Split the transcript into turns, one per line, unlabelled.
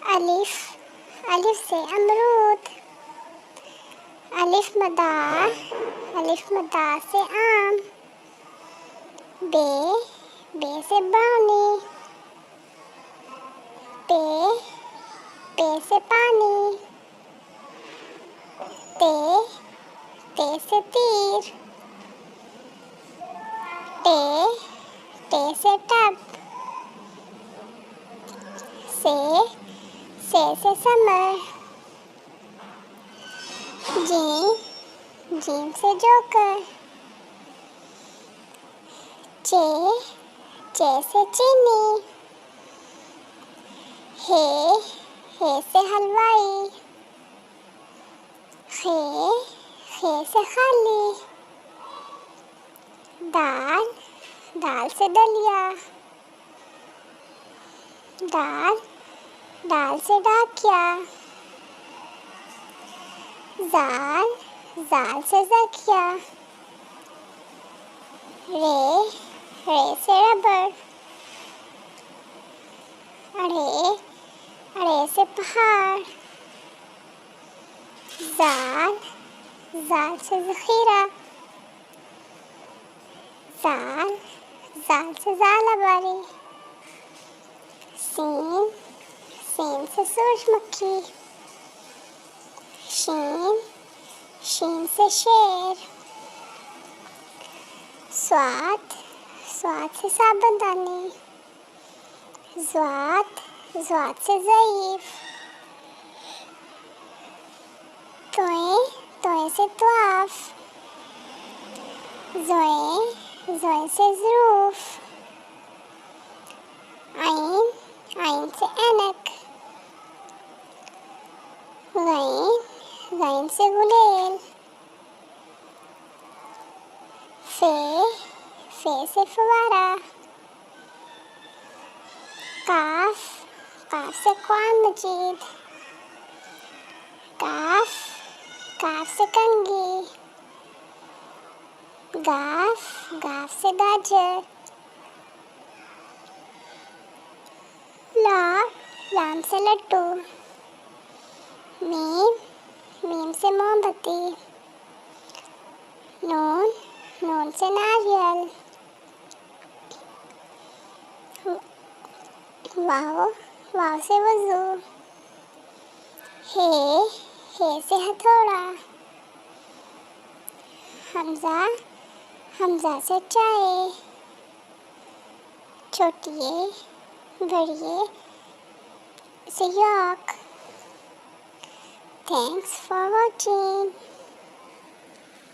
अलिफ, अलिफ से अमरूद। अलिफ मदा, अलिफ मदा से आम। बे, बे से ब्राउनी। पे, पे से पानी। ते, ते से तीर। टे, टे से टब। से समर। जीम, जीम से जोकर। चे, चे से चीनी। हे, हे से हलवाई। खे, खे से खाली। दाल, दाल से दलिया। दाल, दाल से डाकिया। जाल, जाल से जकिया। रे, रे से रबर। अड़े, अड़े से पहाड़। जाल, जाल से ज़ख़ीरा। जाल, जाल से ज़ालाबारी। सीन, सीन से सूरजमुखी। शीन, शीन से शेर। स्वाद, स्वाद से साबुनदानी। ज़्वाद, ज़्वाद से ज़ईफ़। तोए, तोए से त्वाफ़। ज़ोए, ज़ोए से ज़रूफ़। आइन, आइन से ऐनक। गैन, गैन से गुलेल। फे, फे से फवारा। काफ, काफ से कुरान मजीद। काफ, काफ से कंघी। गाफ, गाफ से गाजर। लाम, लाम से लड्डू। मीम, मीम से मोमबत्ती। नून, नून से नारियल। वाव, वाव से वज़ू। हे, हे से हथौड़ा। हमज़ा, हमज़ा से चाय। छोटिए, बड़िए से यॉक। Thanks for watching.